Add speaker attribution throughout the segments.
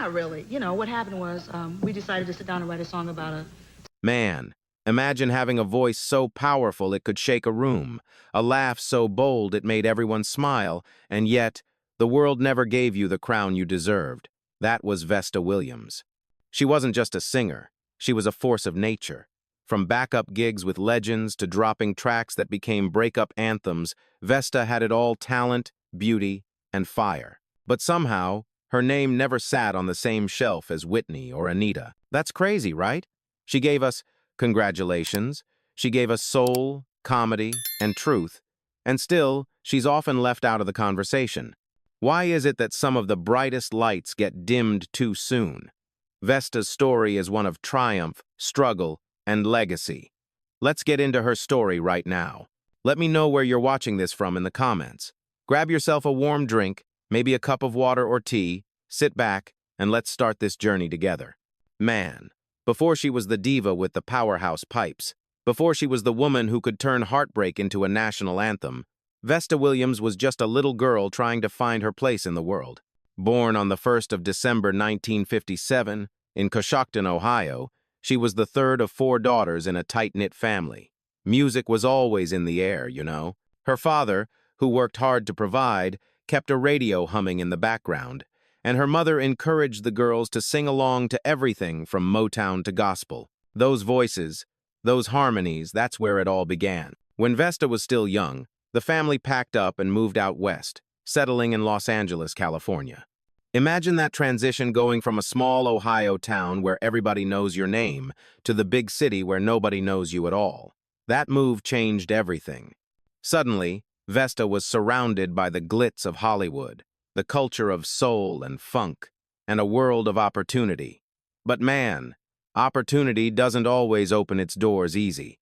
Speaker 1: not really. You know, what happened was we decided to sit down and write a song about a.
Speaker 2: Man, imagine having a voice so powerful it could shake a room, a laugh so bold it made everyone smile, and yet, the world never gave you the crown you deserved. That was Vesta Williams. She wasn't just a singer, she was a force of nature. From backup gigs with legends to dropping tracks that became breakup anthems, Vesta had it all: talent, beauty, and fire. But somehow, her name never sat on the same shelf as Whitney or Anita. That's crazy, right? She gave us congratulations, she gave us soul, comedy, and truth, and still, she's often left out of the conversation. Why is it that some of the brightest lights get dimmed too soon? Vesta's story is one of triumph, struggle, and legacy. Let's get into her story right now. Let me know where you're watching this from in the comments. Grab yourself a warm drink, maybe a cup of water or tea, sit back, and let's start this journey together. Man, before she was the diva with the powerhouse pipes, before she was the woman who could turn heartbreak into a national anthem, Vesta Williams was just a little girl trying to find her place in the world. Born on the 1st of December 1957 in Coshocton, Ohio, she was the third of 4 daughters in a tight-knit family. Music was always in the air, you know. Her father, who worked hard to provide, kept a radio humming in the background, and her mother encouraged the girls to sing along to everything from Motown to gospel. Those voices, those harmonies, that's where it all began. When Vesta was still young, the family packed up and moved out west, settling in Los Angeles, California. Imagine that transition, going from a small Ohio town where everybody knows your name to the big city where nobody knows you at all. That move changed everything. Suddenly, Vesta was surrounded by the glitz of Hollywood, the culture of soul and funk, and a world of opportunity. But man, opportunity doesn't always open its doors easy.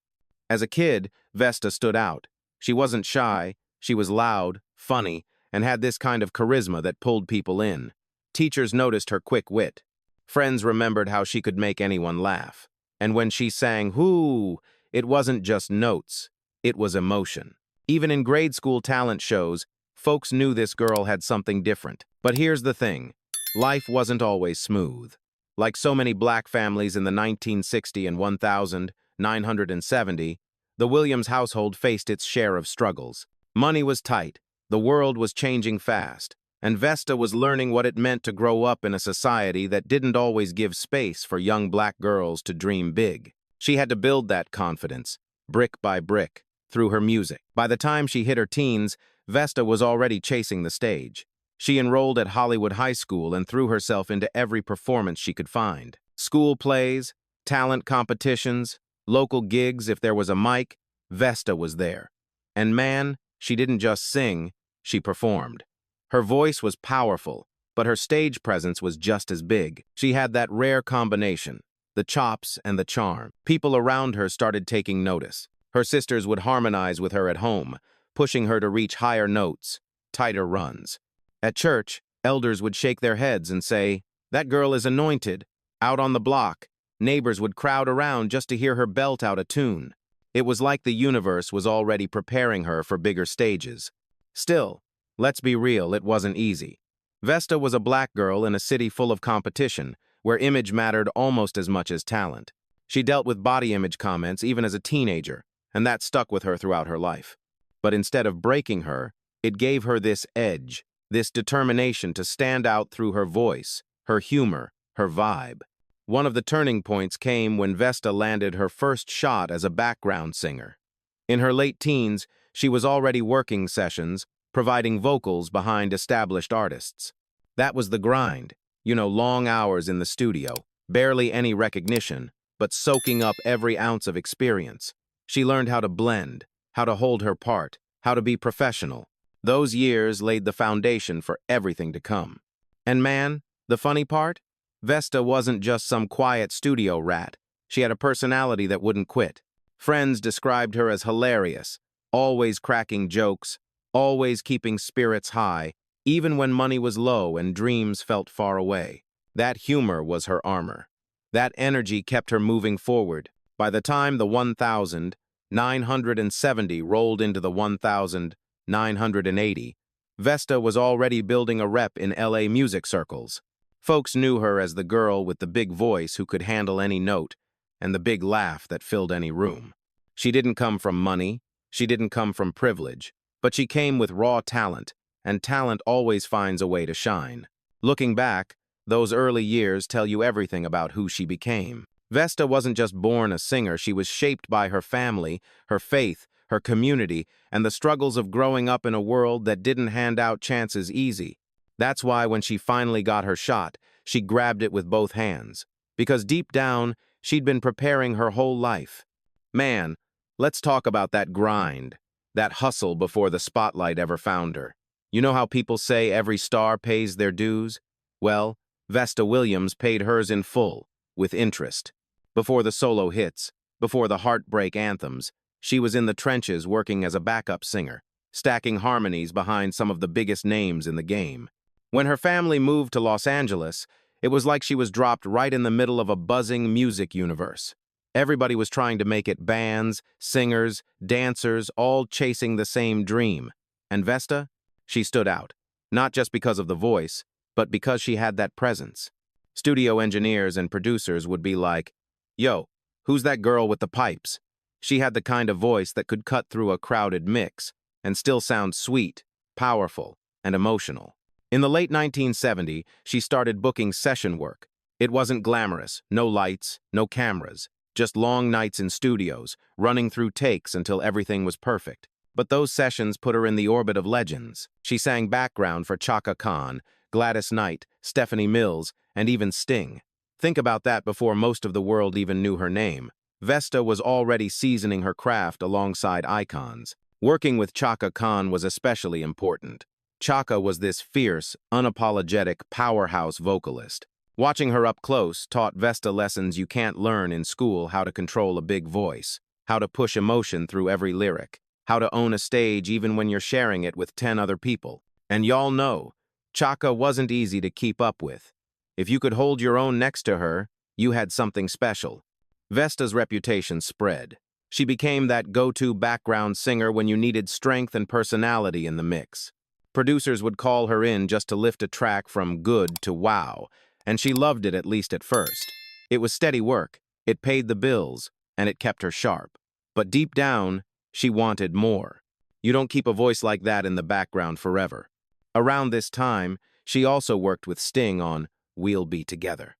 Speaker 2: As a kid, Vesta stood out. She wasn't shy, she was loud, funny, and had this kind of charisma that pulled people in. Teachers noticed her quick wit. Friends remembered how she could make anyone laugh. And when she sang "Whoo," it wasn't just notes, it was emotion. Even in grade school talent shows, folks knew this girl had something different. But here's the thing, life wasn't always smooth. Like so many black families in the 1960 and 1970, the Williams household faced its share of struggles. Money was tight, the world was changing fast, and Vesta was learning what it meant to grow up in a society that didn't always give space for young black girls to dream big. She had to build that confidence, brick by brick, through her music. By the time she hit her teens, Vesta was already chasing the stage. She enrolled at Hollywood High School and threw herself into every performance she could find. School plays, talent competitions, local gigs. If there was a mic, Vesta was there. And man, she didn't just sing, she performed. Her voice was powerful, but her stage presence was just as big. She had that rare combination, the chops and the charm. People around her started taking notice. Her sisters would harmonize with her at home, pushing her to reach higher notes, tighter runs. At church, elders would shake their heads and say, "That girl is anointed." Out on the block, neighbors would crowd around just to hear her belt out a tune. It was like the universe was already preparing her for bigger stages. Still, let's be real, it wasn't easy. Vesta was a black girl in a city full of competition, where image mattered almost as much as talent. She dealt with body image comments even as a teenager, and that stuck with her throughout her life. But instead of breaking her, it gave her this edge, this determination to stand out through her voice, her humor, her vibe. One of the turning points came when Vesta landed her first shot as a background singer. In her late teens, she was already working sessions, providing vocals behind established artists. That was the grind, long hours in the studio, barely any recognition, but soaking up every ounce of experience. She learned how to blend, how to hold her part, how to be professional. Those years laid the foundation for everything to come. And man, the funny part? Vesta wasn't just some quiet studio rat. She had a personality that wouldn't quit. Friends described her as hilarious, always cracking jokes, always keeping spirits high, even when money was low and dreams felt far away. That humor was her armor. That energy kept her moving forward. By the time the 1,970 rolled into the 1,980, Vesta was already building a rep in LA music circles. Folks knew her as the girl with the big voice who could handle any note and the big laugh that filled any room. She didn't come from money, she didn't come from privilege, but she came with raw talent, and talent always finds a way to shine. Looking back, those early years tell you everything about who she became. Vesta wasn't just born a singer, she was shaped by her family, her faith, her community, and the struggles of growing up in a world that didn't hand out chances easy. That's why when she finally got her shot, she grabbed it with both hands. Because deep down, she'd been preparing her whole life. Man, let's talk about that grind, that hustle before the spotlight ever found her. You know how people say every star pays their dues? Well, Vesta Williams paid hers in full, with interest. Before the solo hits, before the heartbreak anthems, she was in the trenches working as a backup singer, stacking harmonies behind some of the biggest names in the game. When her family moved to Los Angeles, it was like she was dropped right in the middle of a buzzing music universe. Everybody was trying to make it, bands, singers, dancers, all chasing the same dream. And Vesta? She stood out, not just because of the voice, but because she had that presence. Studio engineers and producers would be like, "Yo, who's that girl with the pipes?" She had the kind of voice that could cut through a crowded mix and still sound sweet, powerful, and emotional. In the late 1970s, she started booking session work. It wasn't glamorous, no lights, no cameras, just long nights in studios, running through takes until everything was perfect. But those sessions put her in the orbit of legends. She sang background for Chaka Khan, Gladys Knight, Stephanie Mills, and even Sting. Think about that before most of the world even knew her name. Vesta was already seasoning her craft alongside icons. Working with Chaka Khan was especially important. Chaka was this fierce, unapologetic powerhouse vocalist. Watching her up close taught Vesta lessons you can't learn in school: how to control a big voice, how to push emotion through every lyric, how to own a stage even when you're sharing it with 10 other people. And y'all know, Chaka wasn't easy to keep up with. If you could hold your own next to her, you had something special. Vesta's reputation spread. She became that go-to background singer when you needed strength and personality in the mix. Producers would call her in just to lift a track from good to wow, and she loved it, at least at first. It was steady work, it paid the bills, and it kept her sharp. But deep down, she wanted more. You don't keep a voice like that in the background forever. Around this time, she also worked with Sting on "We'll Be Together."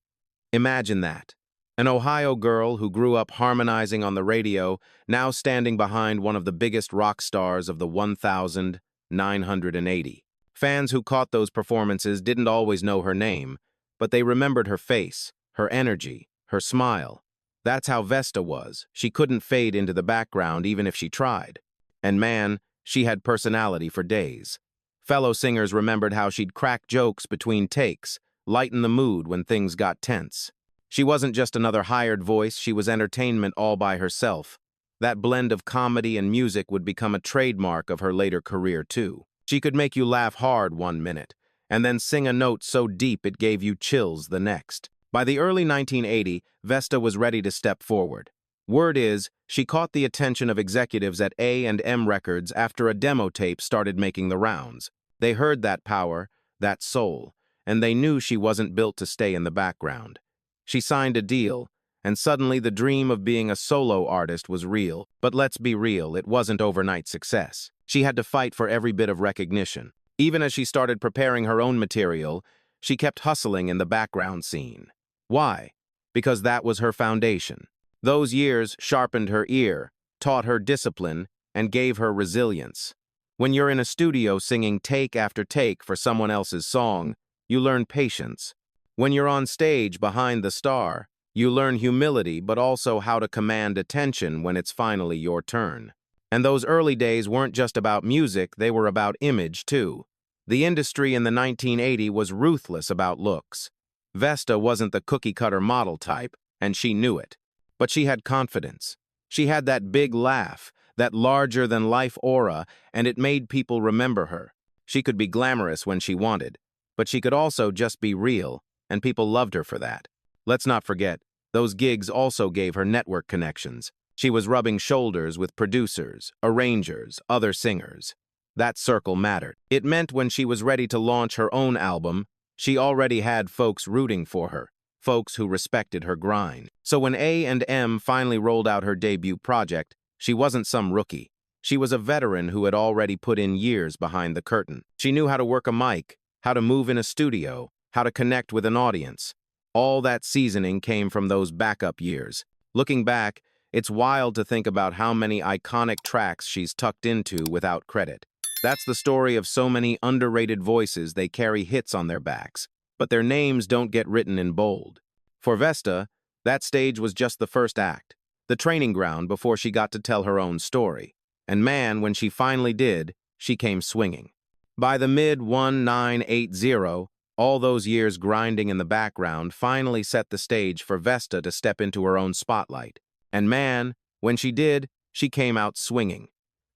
Speaker 2: Imagine that. An Ohio girl who grew up harmonizing on the radio, now standing behind one of the biggest rock stars of the 1980. Fans who caught those performances didn't always know her name, but they remembered her face, her energy, her smile. That's how Vesta was. She couldn't fade into the background even if she tried. And man, she had personality for days. Fellow singers remembered how she'd crack jokes between takes, lighten the mood when things got tense. She wasn't just another hired voice, she was entertainment all by herself. That blend of comedy and music would become a trademark of her later career, too. She could make you laugh hard one minute, and then sing a note so deep it gave you chills the next. By the early 1980s, Vesta was ready to step forward. Word is, she caught the attention of executives at A&M Records after a demo tape started making the rounds. They heard that power, that soul, and they knew she wasn't built to stay in the background. She signed a deal, and suddenly the dream of being a solo artist was real. But let's be real, it wasn't overnight success. She had to fight for every bit of recognition. Even as she started preparing her own material, she kept hustling in the background scene. Why? Because that was her foundation. Those years sharpened her ear, taught her discipline, and gave her resilience. When you're in a studio singing take after take for someone else's song, you learn patience. When you're on stage behind the star, you learn humility, but also how to command attention when it's finally your turn. And those early days weren't just about music, they were about image, too. The industry in the 1980s was ruthless about looks. Vesta wasn't the cookie-cutter model type, and she knew it. But she had confidence. She had that big laugh, that larger-than-life aura, and it made people remember her. She could be glamorous when she wanted, but she could also just be real, and people loved her for that. Let's not forget, those gigs also gave her network connections. She was rubbing shoulders with producers, arrangers, other singers. That circle mattered. It meant when she was ready to launch her own album, She already had folks rooting for her, folks who respected her grind. So when A&M finally rolled out her debut project, she wasn't some rookie. She was a veteran who had already put in years behind the curtain. She knew how to work a mic, how to move in a studio, how to connect with an audience. All that seasoning came from those backup years. Looking back, it's wild to think about how many iconic tracks she's tucked into without credit. That's the story of so many underrated voices. They carry hits on their backs, but their names don't get written in bold. For Vesta, that stage was just the first act, the training ground before she got to tell her own story. And man, when she finally did, she came swinging. By the mid-1980, all those years grinding in the background finally set the stage for Vesta to step into her own spotlight. And man, when she did, she came out swinging.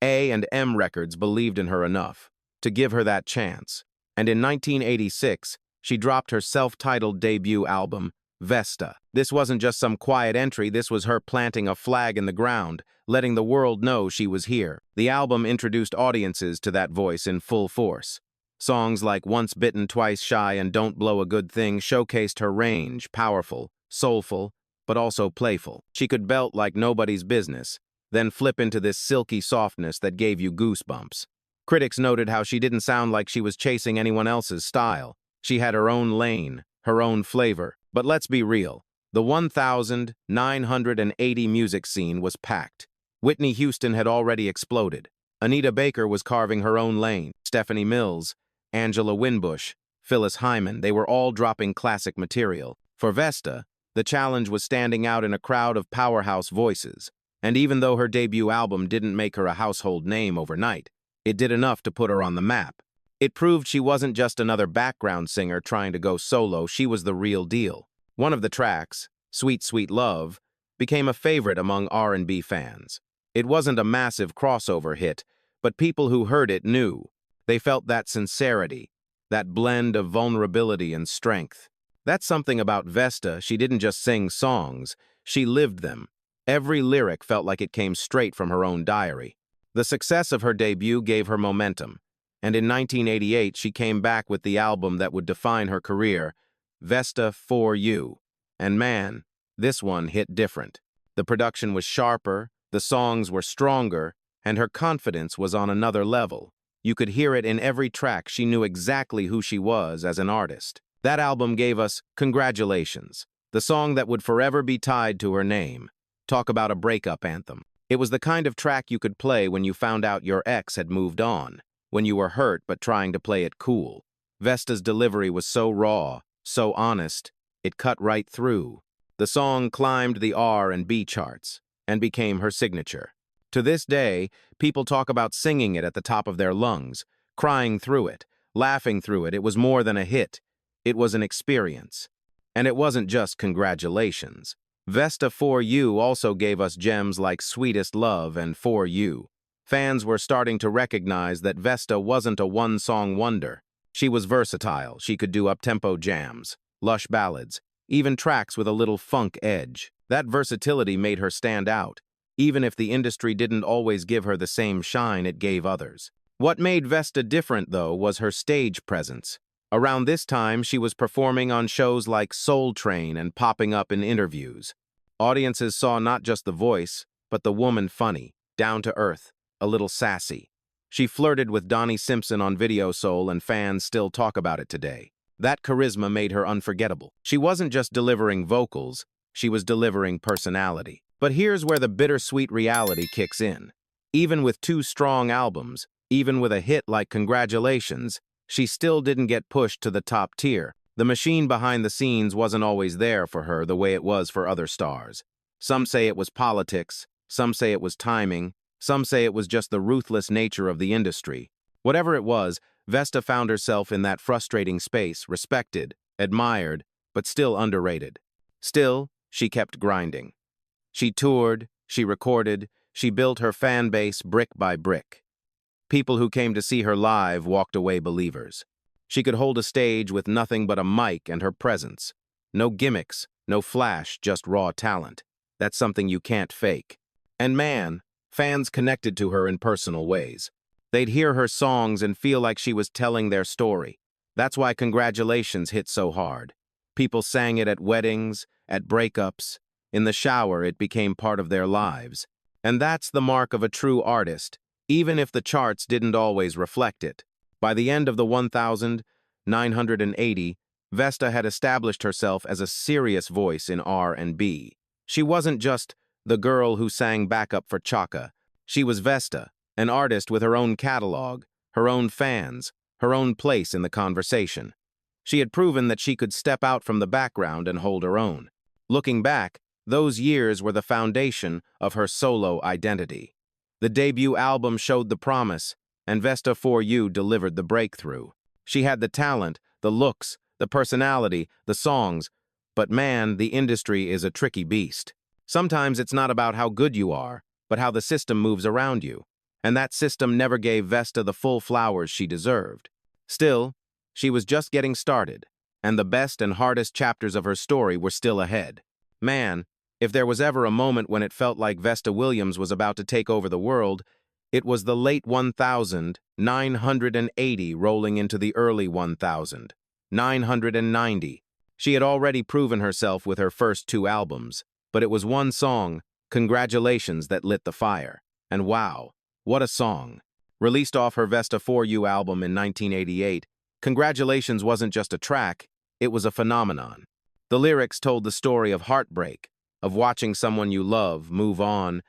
Speaker 2: A&M Records believed in her enough to give her that chance. And in 1986, she dropped her self-titled debut album, Vesta. This wasn't just some quiet entry, this was her planting a flag in the ground, letting the world know she was here. The album introduced audiences to that voice in full force. Songs like Once Bitten, Twice Shy and Don't Blow a Good Thing showcased her range, powerful, soulful, but also playful. She could belt like nobody's business, then flip into this silky softness that gave you goosebumps. Critics noted how she didn't sound like she was chasing anyone else's style. She had her own lane, her own flavor. But let's be real, the 1,980 music scene was packed. Whitney Houston had already exploded. Anita Baker was carving her own lane. Stephanie Mills, Angela Winbush, Phyllis Hyman, they were all dropping classic material. For Vesta, the challenge was standing out in a crowd of powerhouse voices. And even though her debut album didn't make her a household name overnight, it did enough to put her on the map. It proved she wasn't just another background singer trying to go solo, she was the real deal. One of the tracks, Sweet Sweet Love, became a favorite among R&B fans. It wasn't a massive crossover hit, but people who heard it knew. They felt that sincerity, that blend of vulnerability and strength. That's something about Vesta. She didn't just sing songs, she lived them. Every lyric felt like it came straight from her own diary. The success of her debut gave her momentum, and in 1988 she came back with the album that would define her career, Vesta For You. And man, this one hit different. The production was sharper, the songs were stronger, and her confidence was on another level. You could hear it in every track. She knew exactly who she was as an artist. That album gave us Congratulations, the song that would forever be tied to her name. Talk about a breakup anthem. It was the kind of track you could play when you found out your ex had moved on, when you were hurt but trying to play it cool. Vesta's delivery was so raw, so honest, it cut right through. The song climbed the R&B charts and became her signature. To this day, people talk about singing it at the top of their lungs, crying through it, laughing through it. It was more than a hit. It was an experience. And it wasn't just congratulations. Vesta For You also gave us gems like Sweetest Love and For You. Fans were starting to recognize that Vesta wasn't a one-song wonder. She was versatile. She could do up-tempo jams, lush ballads, even tracks with a little funk edge. That versatility made her stand out, even if the industry didn't always give her the same shine it gave others. What made Vesta different, though, was her stage presence. Around this time, she was performing on shows like Soul Train and popping up in interviews. Audiences saw not just the voice, but the woman funny, down to earth, a little sassy. She flirted with Donnie Simpson on Video Soul, and fans still talk about it today. That charisma made her unforgettable. She wasn't just delivering vocals, she was delivering personality. But here's where the bittersweet reality kicks in. Even with 2 strong albums, even with a hit like Congratulations, she still didn't get pushed to the top tier. The machine behind the scenes wasn't always there for her the way it was for other stars. Some say it was politics, some say it was timing, some say it was just the ruthless nature of the industry. Whatever it was, Vesta found herself in that frustrating space, respected, admired, but still underrated. Still, she kept grinding. She toured, she recorded, she built her fan base brick by brick. People who came to see her live walked away believers. She could hold a stage with nothing but a mic and her presence. No gimmicks, no flash, just raw talent. That's something you can't fake. And man, fans connected to her in personal ways. They'd hear her songs and feel like she was telling their story. That's why Congratulations hit so hard. People sang it at weddings, at breakups. In the shower, it became part of their lives. And that's the mark of a true artist, even if the charts didn't always reflect it. By the end of the 1980, Vesta had established herself as a serious voice in R&B. She wasn't just the girl who sang backup for Chaka. She was Vesta, an artist with her own catalog, her own fans, her own place in the conversation. She had proven that she could step out from the background and hold her own. Looking back, those years were the foundation of her solo identity. The debut album showed the promise, and Vesta For You delivered the breakthrough. She had the talent, the looks, the personality, the songs, but man, the industry is a tricky beast. Sometimes it's not about how good you are, but how the system moves around you. And that system never gave Vesta the full flowers she deserved. Still, she was just getting started, and the best and hardest chapters of her story were still ahead. Man, if there was ever a moment when it felt like Vesta Williams was about to take over the world, it was the late 1980 rolling into the early 1990. She had already proven herself with her first two albums, but it was one song, Congratulations, that lit the fire. And wow, what a song. Released off her Vesta For You album in 1988, Congratulations wasn't just a track, it was a phenomenon. The lyrics told the story of heartbreak, of watching someone you love move on,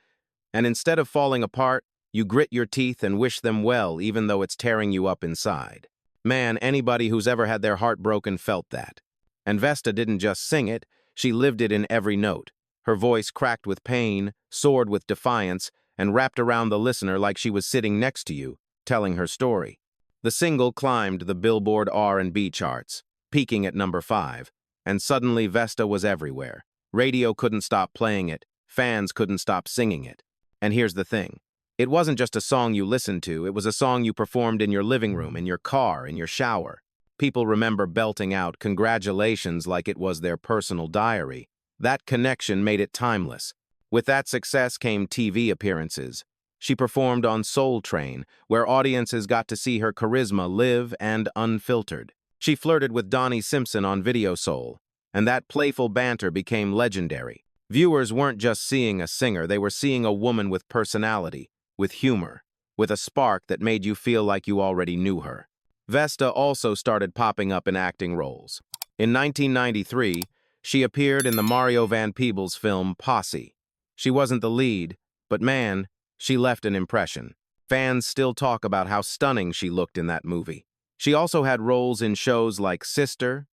Speaker 2: and instead of falling apart, you grit your teeth and wish them well even though it's tearing you up inside. Man, anybody who's ever had their heart broken felt that. And Vesta didn't just sing it, she lived it in every note. Her voice cracked with pain, soared with defiance, and wrapped around the listener like she was sitting next to you, telling her story. The single climbed the Billboard R&B charts, peaking at number 5, and suddenly Vesta was everywhere. Radio couldn't stop playing it, fans couldn't stop singing it. And here's the thing. It wasn't just a song you listened to, it was a song you performed in your living room, in your car, in your shower. People remember belting out Congratulations like it was their personal diary. That connection made it timeless. With that success came TV appearances. She performed on Soul Train, where audiences got to see her charisma live and unfiltered. She flirted with Donnie Simpson on Video Soul, and that playful banter became legendary. Viewers weren't just seeing a singer, they were seeing a woman with personality, with humor, with a spark that made you feel like you already knew her. Vesta also started popping up in acting roles. In 1993, she appeared in the Mario Van Peebles film Posse. She wasn't the lead, but man, she left an impression. Fans still talk about how stunning she looked in that movie. She also had roles in shows like Sister,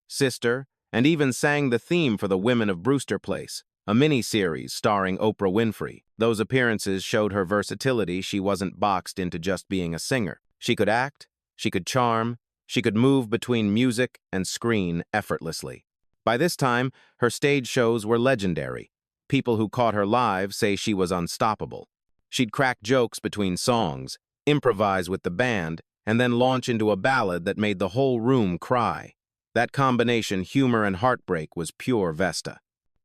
Speaker 2: and even sang the theme for the Women of Brewster Place, a mini-series starring Oprah Winfrey. Those appearances showed her versatility. She wasn't boxed into just being a singer. She could act, she could charm, she could move between music and screen effortlessly. By this time, her stage shows were legendary. People who caught her live say she was unstoppable. She'd crack jokes between songs, improvise with the band, and then launch into a ballad that made the whole room cry. That combination, humor and heartbreak, was pure Vesta.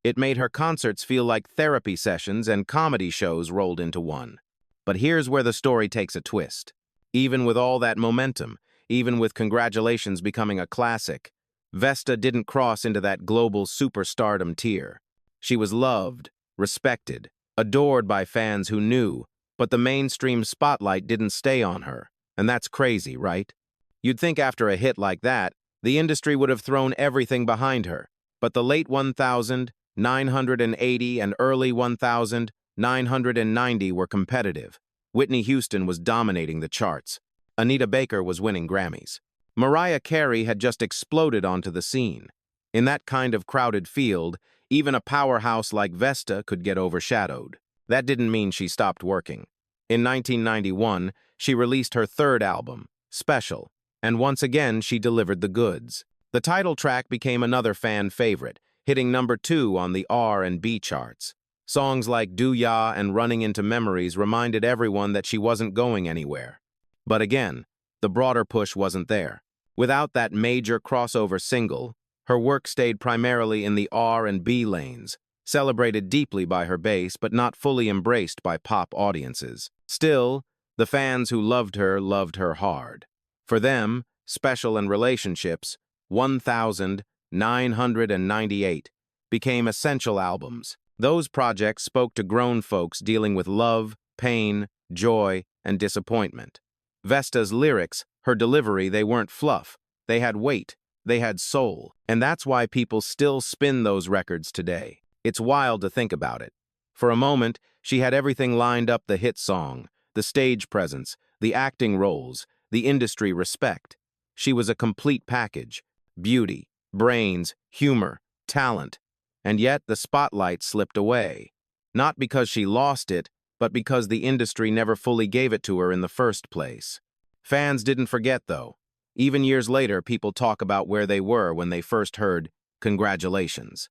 Speaker 2: It made her concerts feel like therapy sessions and comedy shows rolled into one. But here's where the story takes a twist. Even with all that momentum, even with Congratulations becoming a classic, Vesta didn't cross into that global superstardom tier. She was loved, respected, adored by fans who knew, but the mainstream spotlight didn't stay on her. And that's crazy, right? You'd think after a hit like that, the industry would have thrown everything behind her. But the late 1980 and early 1990 were competitive. Whitney Houston was dominating the charts. Anita Baker was winning Grammys. Mariah Carey had just exploded onto the scene. In that kind of crowded field, even a powerhouse like Vesta could get overshadowed. That didn't mean she stopped working. In 1991, she released her third album, Special, and once again she delivered the goods. The title track became another fan favorite, hitting number 2 on the R&B charts. Songs like Do Ya and Running Into Memories reminded everyone that she wasn't going anywhere. But again, the broader push wasn't there. Without that major crossover single, her work stayed primarily in the R&B lanes, celebrated deeply by her base but not fully embraced by pop audiences. Still, the fans who loved her hard. For them, Special and Relationships, 1998, became essential albums. Those projects spoke to grown folks dealing with love, pain, joy, and disappointment. Vesta's lyrics, her delivery, they weren't fluff. They had weight. They had soul. And that's why people still spin those records today. It's wild to think about it. For a moment, she had everything lined up: the hit song, the stage presence, the acting roles, the industry respect. She was a complete package: beauty, brains, humor, talent. And yet the spotlight slipped away. Not because she lost it, but because the industry never fully gave it to her in the first place. Fans didn't forget, though. Even years later, people talk about where they were when they first heard "Congratulations."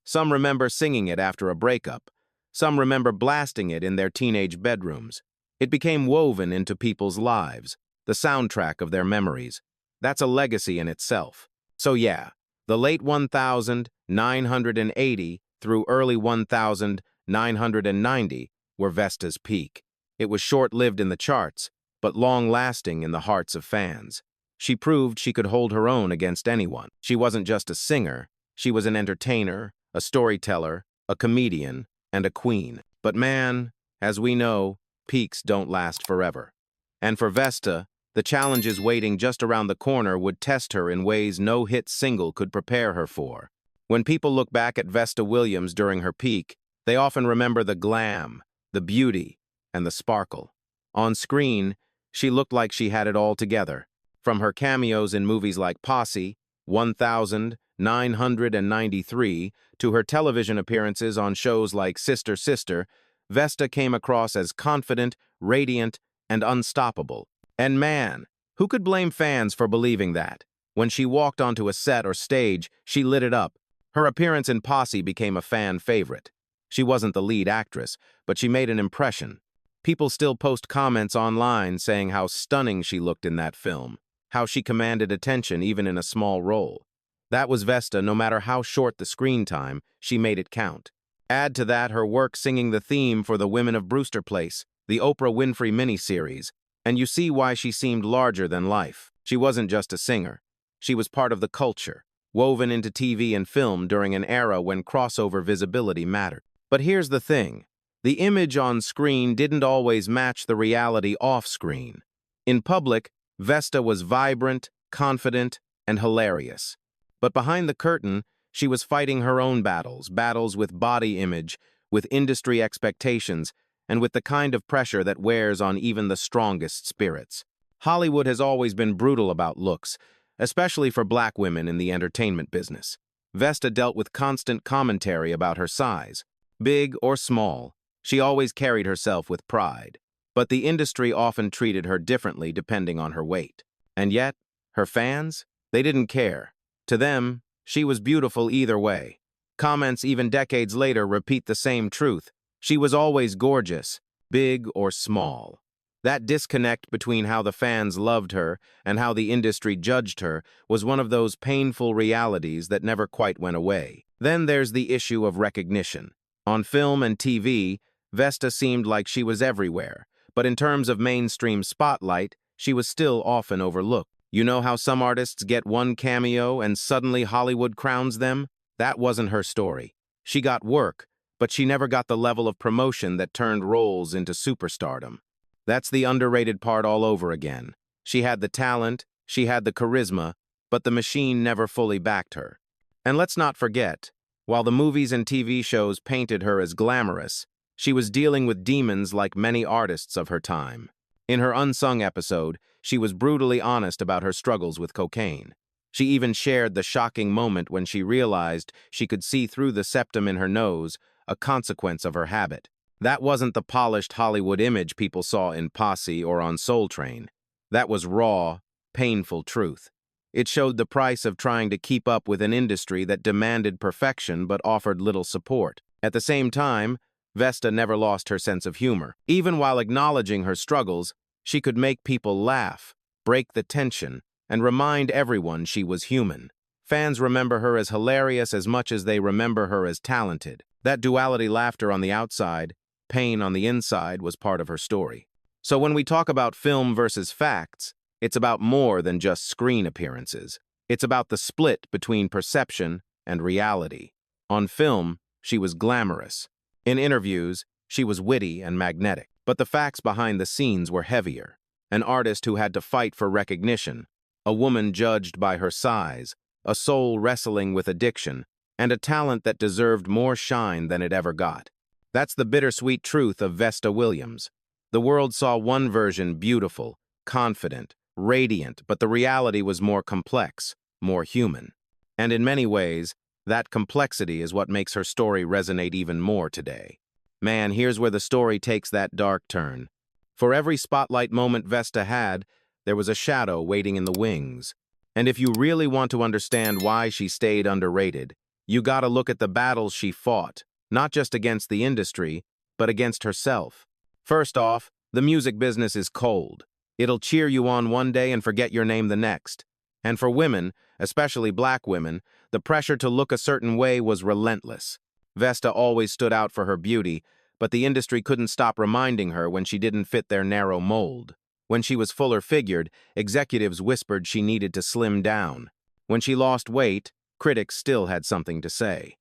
Speaker 2: Some remember singing it after a breakup. Some remember blasting it in their teenage bedrooms. It became woven into people's lives, the soundtrack of their memories. That's a legacy in itself. So yeah, the late 1980 through early 1990 were Vesta's peak. It was short-lived in the charts, but long-lasting in the hearts of fans. She proved she could hold her own against anyone. She wasn't just a singer, she was an entertainer, a storyteller, a comedian, and a queen. But man, as we know, peaks don't last forever. And for Vesta, the challenges waiting just around the corner would test her in ways no hit single could prepare her for. When people look back at Vesta Williams during her peak, they often remember the glam, the beauty, and the sparkle. On screen, she looked like she had it all together. From her cameos in movies like Posse, 1993, to her television appearances on shows like Sister Sister, Vesta came across as confident, radiant, and unstoppable. And man, who could blame fans for believing that? When she walked onto a set or stage, she lit it up. Her appearance in Posse became a fan favorite. She wasn't the lead actress, but she made an impression. People still post comments online saying how stunning she looked in that film, how she commanded attention even in a small role. That was Vesta. No matter how short the screen time, she made it count. Add to that her work singing the theme for The Women of Brewster Place, the Oprah Winfrey miniseries, and you see why she seemed larger than life. She wasn't just a singer. She was part of the culture, woven into TV and film during an era when crossover visibility mattered. But here's the thing. The image on screen didn't always match the reality off-screen. In public, Vesta was vibrant, confident, and hilarious. But behind the curtain, she was fighting her own battles with body image, with industry expectations, and with the kind of pressure that wears on even the strongest spirits. Hollywood has always been brutal about looks, especially for black women in the entertainment business. Vesta dealt with constant commentary about her size. Big or small, she always carried herself with pride. But the industry often treated her differently depending on her weight. And yet, her fans? They didn't care. To them, she was beautiful either way. Comments even decades later repeat the same truth. She was always gorgeous, big or small. That disconnect between how the fans loved her and how the industry judged her was one of those painful realities that never quite went away. Then there's the issue of recognition. On film and TV, Vesta seemed like she was everywhere, but in terms of mainstream spotlight, she was still often overlooked. You know how some artists get one cameo and suddenly Hollywood crowns them? That wasn't her story. She got work, but she never got the level of promotion that turned roles into superstardom. That's the underrated part all over again. She had the talent, she had the charisma, but the machine never fully backed her. And let's not forget, while the movies and TV shows painted her as glamorous, she was dealing with demons like many artists of her time. In her unsung episode, she was brutally honest about her struggles with cocaine. She even shared the shocking moment when she realized she could see through the septum in her nose, a consequence of her habit. That wasn't the polished Hollywood image people saw in Posse or on Soul Train. That was raw, painful truth. It showed the price of trying to keep up with an industry that demanded perfection but offered little support. At the same time, Vesta never lost her sense of humor. Even while acknowledging her struggles, she could make people laugh, break the tension, and remind everyone she was human. Fans remember her as hilarious as much as they remember her as talented. That duality, laughter on the outside, pain on the inside, was part of her story. So when we talk about film versus facts, It's about more than just screen appearances. It's about the split between perception and reality. On film, she was glamorous. In interviews, she was witty and magnetic. But the facts behind the scenes were heavier. An artist who had to fight for recognition, a woman judged by her size, a soul wrestling with addiction, and a talent that deserved more shine than it ever got. That's the bittersweet truth of Vesta Williams. The world saw one version beautiful, confident, radiant, but the reality was more complex, more human. And in many ways, that complexity is what makes her story resonate even more today. Man, here's where the story takes that dark turn. For every spotlight moment Vesta had, there was a shadow waiting in the wings. And if you really want to understand why she stayed underrated, you gotta look at the battles she fought, not just against the industry, but against herself. First off, the music business is cold. It'll cheer you on one day and forget your name the next. And for women, especially black women, the pressure to look a certain way was relentless. Vesta always stood out for her beauty, but the industry couldn't stop reminding her when she didn't fit their narrow mold. When she was fuller-figured, executives whispered she needed to slim down. When she lost weight, critics still had something to say.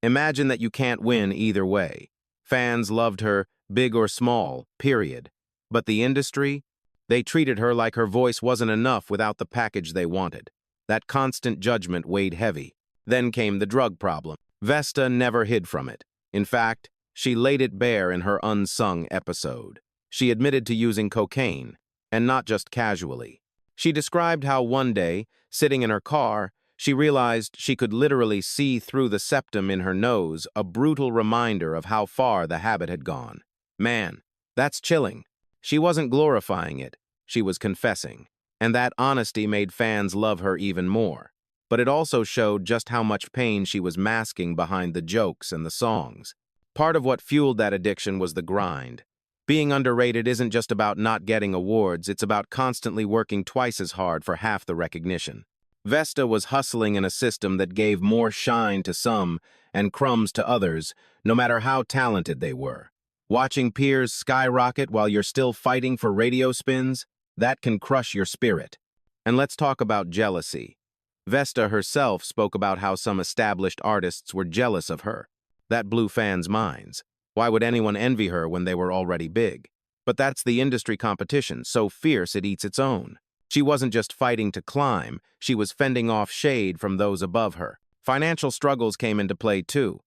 Speaker 2: Imagine that you can't win either way. Fans loved her, big or small, period. But the industry? They treated her like her voice wasn't enough without the package they wanted. That constant judgment weighed heavy. Then came the drug problem. Vesta never hid from it. In fact, she laid it bare in her unsung episode. She admitted to using cocaine, and not just casually. She described how one day, sitting in her car, she realized she could literally see through the septum in her nose, a brutal reminder of how far the habit had gone. Man, that's chilling. She wasn't glorifying it, she was confessing. And that honesty made fans love her even more. But it also showed just how much pain she was masking behind the jokes and the songs. Part of what fueled that addiction was the grind. Being underrated isn't just about not getting awards, it's about constantly working twice as hard for half the recognition. Vesta was hustling in a system that gave more shine to some and crumbs to others, no matter how talented they were. Watching peers skyrocket while you're still fighting for radio spins, that can crush your spirit. And let's talk about jealousy. Vesta herself spoke about how some established artists were jealous of her. That blew fans' minds. Why would anyone envy her when they were already big? But that's the industry competition, so fierce it eats its own. She wasn't just fighting to climb, she was fending off shade from those above her. Financial struggles came into play too.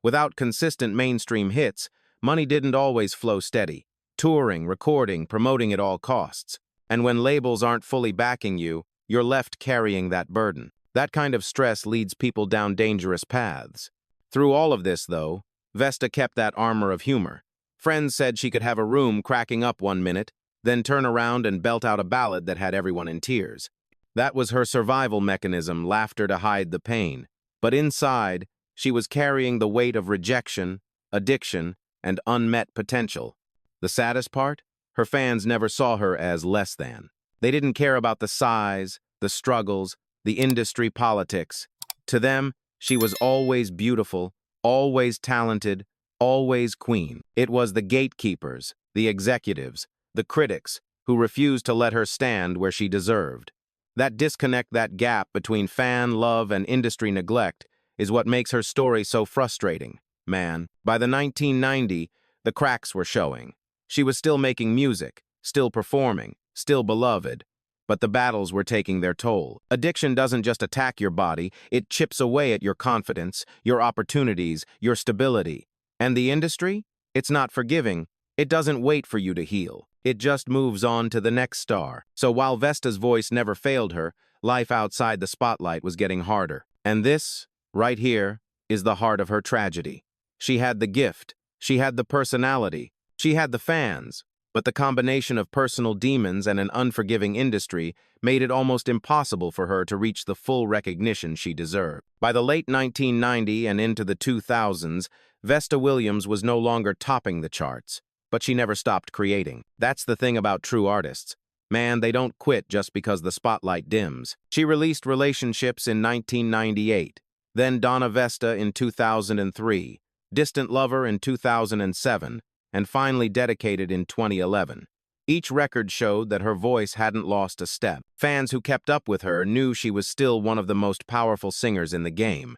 Speaker 2: Without consistent mainstream hits, money didn't always flow steady. Touring, recording, promoting at all costs. And when labels aren't fully backing you, you're left carrying that burden. That kind of stress leads people down dangerous paths. Through all of this, though, Vesta kept that armor of humor. Friends said she could have a room cracking up one minute, then turn around and belt out a ballad that had everyone in tears. That was her survival mechanism, laughter to hide the pain. But inside, she was carrying the weight of rejection, addiction, and unmet potential. The saddest part? Her fans never saw her as less than. They didn't care about the size, the struggles, the industry politics. To them, she was always beautiful, always talented, always queen. It was the gatekeepers, the executives, the critics, who refused to let her stand where she deserved. That disconnect, that gap between fan love and industry neglect, is what makes her story so frustrating. Man, by the 1990s, the cracks were showing. She was still making music, still performing, still beloved, but the battles were taking their toll. Addiction doesn't just attack your body, it chips away at your confidence, your opportunities, your stability. And the industry? It's not forgiving. It doesn't wait for you to heal. It just moves on to the next star. So while Vesta's voice never failed her, life outside the spotlight was getting harder. And this, right here, is the heart of her tragedy. She had the gift, she had the personality, she had the fans, but the combination of personal demons and an unforgiving industry made it almost impossible for her to reach the full recognition she deserved. By the late 1990s and into the 2000s, Vesta Williams was no longer topping the charts, but she never stopped creating. That's the thing about true artists. Man, they don't quit just because the spotlight dims. She released Relationships in 1998, then Donna Vesta in 2003, Distant Lover in 2007, and finally Dedicated in 2011. Each record showed that her voice hadn't lost a step. Fans who kept up with her knew she was still one of the most powerful singers in the game.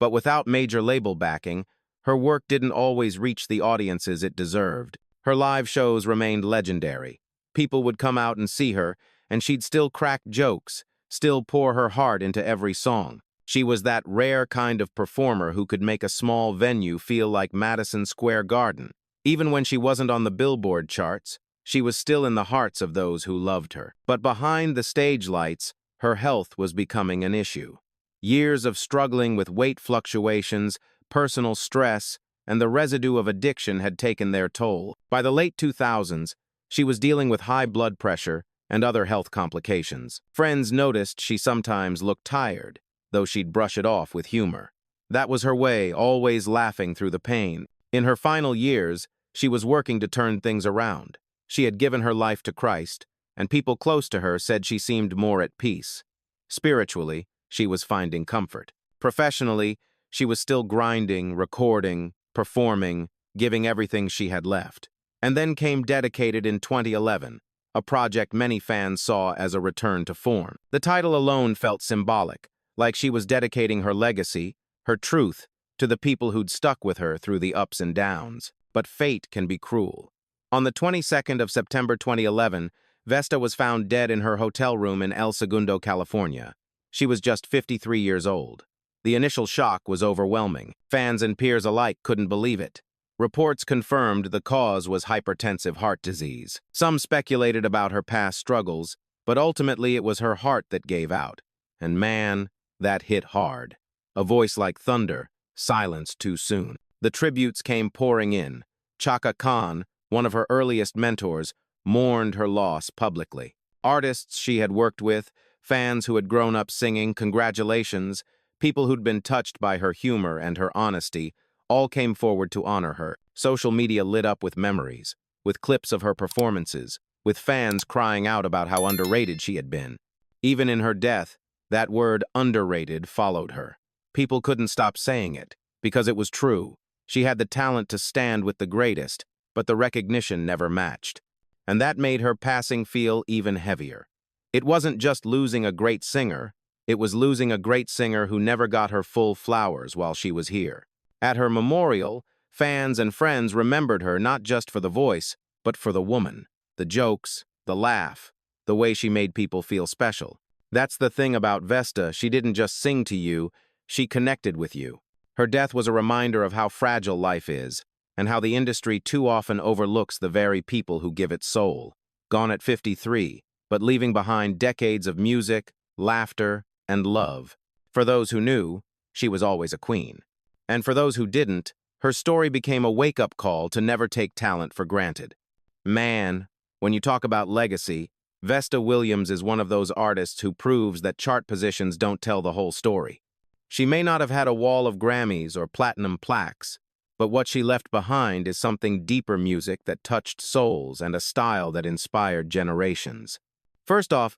Speaker 2: But without major label backing, her work didn't always reach the audiences it deserved. Her live shows remained legendary. People would come out and see her, and she'd still crack jokes, still pour her heart into every song. She was that rare kind of performer who could make a small venue feel like Madison Square Garden. Even when she wasn't on the Billboard charts, she was still in the hearts of those who loved her. But behind the stage lights, her health was becoming an issue. Years of struggling with weight fluctuations, personal stress, and the residue of addiction had taken their toll. By the late 2000s, she was dealing with high blood pressure and other health complications. Friends noticed she sometimes looked tired, though she'd brush it off with humor. That was her way, always laughing through the pain. In her final years, she was working to turn things around. She had given her life to Christ, and people close to her said she seemed more at peace. Spiritually, she was finding comfort. Professionally, she was still grinding, recording, performing, giving everything she had left. And then came Dedicated in 2011, a project many fans saw as a return to form. The title alone felt symbolic, like she was dedicating her legacy, her truth, to the people who'd stuck with her through the ups and downs. But fate can be cruel. On the 22nd of September 2011, Vesta was found dead in her hotel room in El Segundo, California. She was just 53 years old. The initial shock was overwhelming. Fans and peers alike couldn't believe it. Reports confirmed the cause was hypertensive heart disease. Some speculated about her past struggles, but ultimately it was her heart that gave out. And man, that hit hard. A voice like thunder, silenced too soon. The tributes came pouring in. Chaka Khan, one of her earliest mentors, mourned her loss publicly. Artists she had worked with, fans who had grown up singing congratulations, people who'd been touched by her humor and her honesty, all came forward to honor her. Social media lit up with memories, with clips of her performances, with fans crying out about how underrated she had been. Even in her death, that word underrated followed her. People couldn't stop saying it, because it was true. She had the talent to stand with the greatest, but the recognition never matched. And that made her passing feel even heavier. It wasn't just losing a great singer, it was losing a great singer who never got her full flowers while she was here. At her memorial, fans and friends remembered her not just for the voice, but for the woman, the jokes, the laugh, the way she made people feel special. That's the thing about Vesta, she didn't just sing to you, she connected with you. Her death was a reminder of how fragile life is, and how the industry too often overlooks the very people who give it soul. Gone at 53, but leaving behind decades of music, laughter, and love. For those who knew, she was always a queen. And for those who didn't, her story became a wake-up call to never take talent for granted. Man, when you talk about legacy, Vesta Williams is one of those artists who proves that chart positions don't tell the whole story. She may not have had a wall of Grammys or platinum plaques, but what she left behind is something deeper: music that touched souls and a style that inspired generations. First off,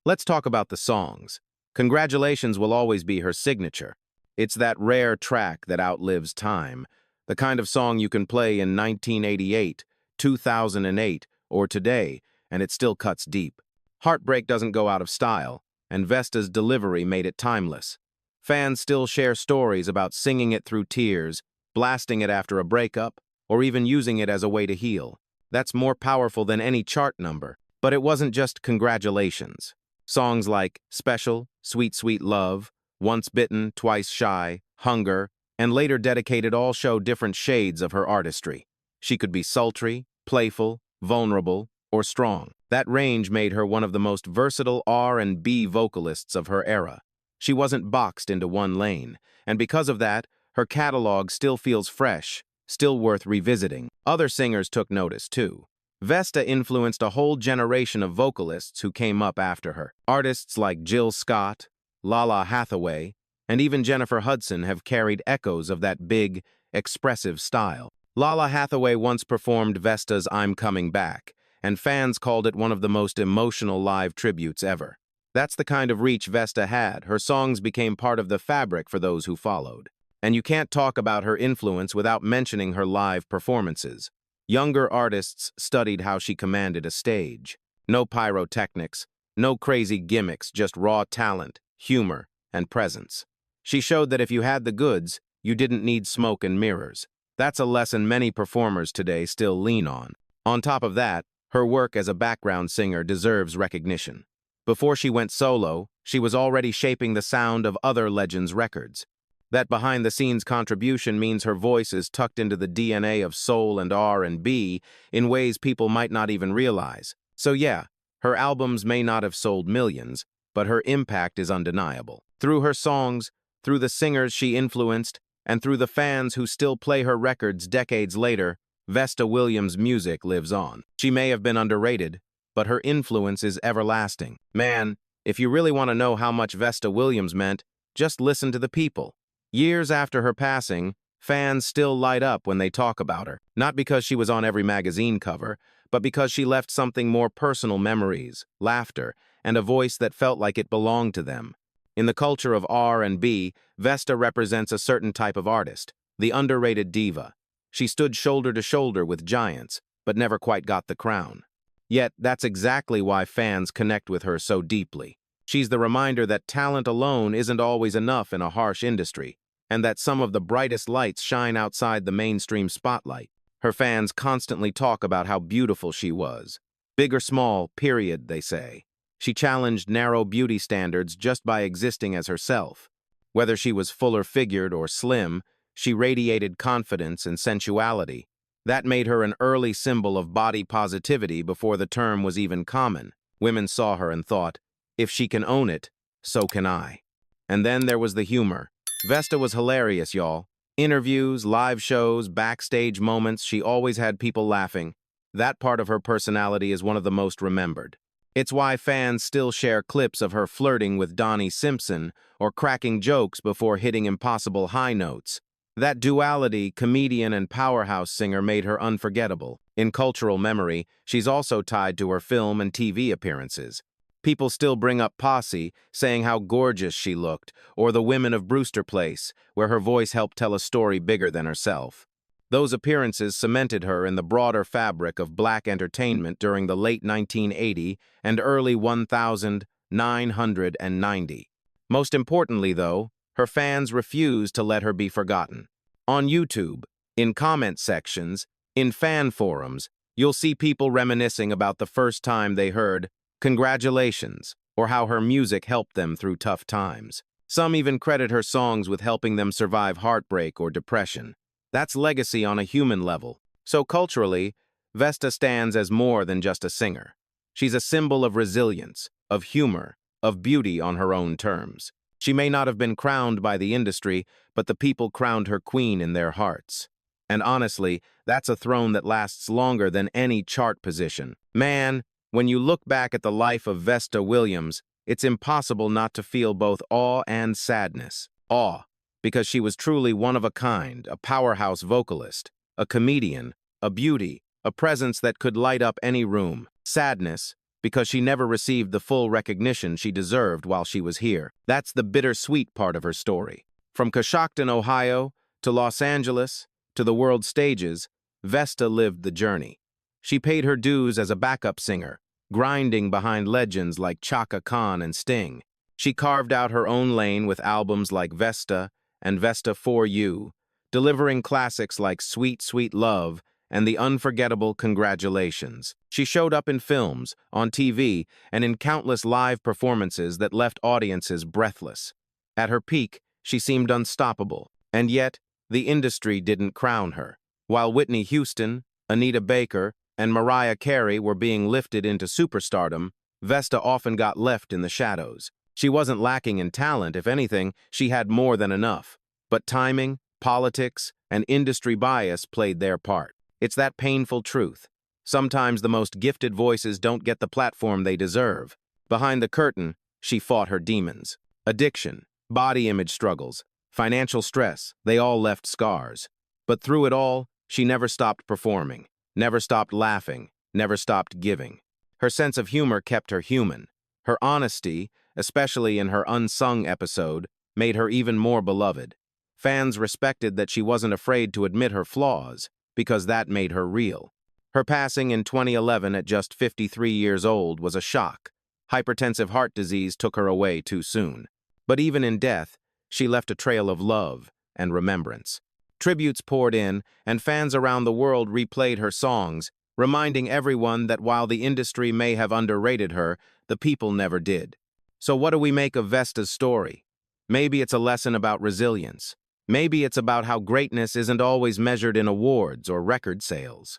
Speaker 2: let's talk about the songs. Congratulations will always be her signature. It's that rare track that outlives time, the kind of song you can play in 1988, 2008, or today, and it still cuts deep. Heartbreak doesn't go out of style, and Vesta's delivery made it timeless. Fans still share stories about singing it through tears, blasting it after a breakup, or even using it as a way to heal. That's more powerful than any chart number. But it wasn't just congratulations. Songs like Special, Sweet Sweet Love, Once Bitten, Twice Shy, Hunger, and later Dedicated all show different shades of her artistry. She could be sultry, playful, vulnerable, or strong. That range made her one of the most versatile R&B vocalists of her era. She wasn't boxed into one lane, and because of that, her catalog still feels fresh, still worth revisiting. Other singers took notice, too. Vesta influenced a whole generation of vocalists who came up after her. Artists like Jill Scott, Lala Hathaway, and even Jennifer Hudson have carried echoes of that big, expressive style. Lala Hathaway once performed Vesta's I'm Coming Back, and fans called it one of the most emotional live tributes ever. That's the kind of reach Vesta had. Her songs became part of the fabric for those who followed. And you can't talk about her influence without mentioning her live performances. Younger artists studied how she commanded a stage. No pyrotechnics, no crazy gimmicks, just raw talent, humor, and presence. She showed that if you had the goods, you didn't need smoke and mirrors. That's a lesson many performers today still lean on. On top of that, her work as a background singer deserves recognition. Before she went solo, she was already shaping the sound of other legends' records. That behind-the-scenes contribution means her voice is tucked into the DNA of soul and R&B in ways people might not even realize. So yeah, her albums may not have sold millions, but her impact is undeniable. Through her songs, through the singers she influenced, and through the fans who still play her records decades later, Vesta Williams' music lives on. She may have been underrated, but her influence is everlasting. Man, if you really want to know how much Vesta Williams meant, just listen to the people. Years after her passing, fans still light up when they talk about her, not because she was on every magazine cover, but because she left something more personal: memories, laughter, and a voice that felt like it belonged to them. In the culture of R&B, Vesta represents a certain type of artist, the underrated diva. She stood shoulder to shoulder with giants, but never quite got the crown. Yet, that's exactly why fans connect with her so deeply. She's the reminder that talent alone isn't always enough in a harsh industry, and that some of the brightest lights shine outside the mainstream spotlight. Her fans constantly talk about how beautiful she was. Big or small, period, they say. She challenged narrow beauty standards just by existing as herself. Whether she was fuller-figured or slim, she radiated confidence and sensuality. That made her an early symbol of body positivity before the term was even common. Women saw her and thought, if she can own it, so can I. And then there was the humor. Vesta was hilarious, y'all. Interviews, live shows, backstage moments, she always had people laughing. That part of her personality is one of the most remembered. It's why fans still share clips of her flirting with Donnie Simpson or cracking jokes before hitting impossible high notes. That duality, comedian and powerhouse singer, made her unforgettable. In cultural memory, she's also tied to her film and TV appearances. People still bring up Posse, saying how gorgeous she looked, or The Women of Brewster Place, where her voice helped tell a story bigger than herself. Those appearances cemented her in the broader fabric of black entertainment during the late 1980 and early 1990. Most importantly, though, her fans refused to let her be forgotten. On YouTube, in comment sections, in fan forums, you'll see people reminiscing about the first time they heard "Congratulations," or how her music helped them through tough times. Some even credit her songs with helping them survive heartbreak or depression. That's legacy on a human level. So culturally, Vesta stands as more than just a singer. She's a symbol of resilience, of humor, of beauty on her own terms. She may not have been crowned by the industry, but the people crowned her queen in their hearts. And honestly, that's a throne that lasts longer than any chart position. Man, when you look back at the life of Vesta Williams, it's impossible not to feel both awe and sadness. Awe, because she was truly one of a kind, a powerhouse vocalist, a comedian, a beauty, a presence that could light up any room. Sadness, because she never received the full recognition she deserved while she was here. That's the bittersweet part of her story. From Coshocton, Ohio, to Los Angeles, to the world stages, Vesta lived the journey. She paid her dues as a backup singer, grinding behind legends like Chaka Khan and Sting. She carved out her own lane with albums like Vesta and Vesta For You, delivering classics like Sweet, Sweet Love and the unforgettable Congratulations. She showed up in films, on TV, and in countless live performances that left audiences breathless. At her peak, she seemed unstoppable, and yet, the industry didn't crown her. While Whitney Houston, Anita Baker, and Mariah Carey were being lifted into superstardom, Vesta often got left in the shadows. She wasn't lacking in talent. If anything, she had more than enough. But timing, politics, and industry bias played their part. It's that painful truth. Sometimes the most gifted voices don't get the platform they deserve. Behind the curtain, she fought her demons. Addiction, body image struggles, financial stress, they all left scars. But through it all, she never stopped performing, never stopped laughing, never stopped giving. Her sense of humor kept her human. Her honesty, especially in her unsung episode, made her even more beloved. Fans respected that she wasn't afraid to admit her flaws, because that made her real. Her passing in 2011 at just 53 years old was a shock. Hypertensive heart disease took her away too soon. But even in death, she left a trail of love and remembrance. Tributes poured in, and fans around the world replayed her songs, reminding everyone that while the industry may have underrated her, the people never did. So what do we make of Vesta's story? Maybe it's a lesson about resilience. Maybe it's about how greatness isn't always measured in awards or record sales.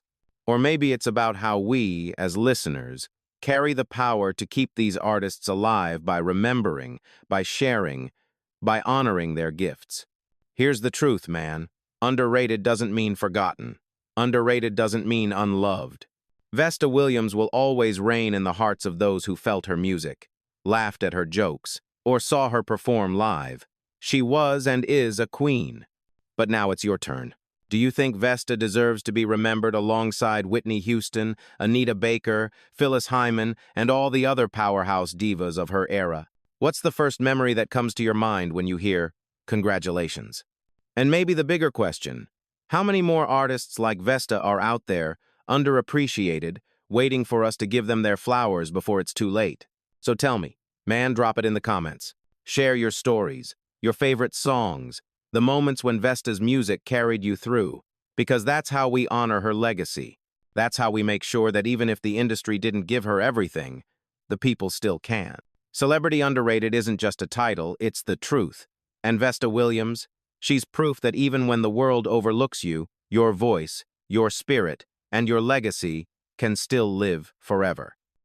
Speaker 2: Or maybe it's about how we, as listeners, carry the power to keep these artists alive by remembering, by sharing, by honoring their gifts. Here's the truth, man. Underrated doesn't mean forgotten. Underrated doesn't mean unloved. Vesta Williams will always reign in the hearts of those who felt her music, laughed at her jokes, or saw her perform live. She was and is a queen. But now it's your turn. Do you think Vesta deserves to be remembered alongside Whitney Houston, Anita Baker, Phyllis Hyman, and all the other powerhouse divas of her era? What's the first memory that comes to your mind when you hear, "Congratulations"? And maybe the bigger question, how many more artists like Vesta are out there, underappreciated, waiting for us to give them their flowers before it's too late? So tell me, man, drop it in the comments. Share your stories, your favorite songs, the moments when Vesta's music carried you through, because that's how we honor her legacy. That's how we make sure that even if the industry didn't give her everything, the people still can. Celebrity underrated isn't just a title, it's the truth. And Vesta Williams, she's proof that even when the world overlooks you, your voice, your spirit, and your legacy can still live forever.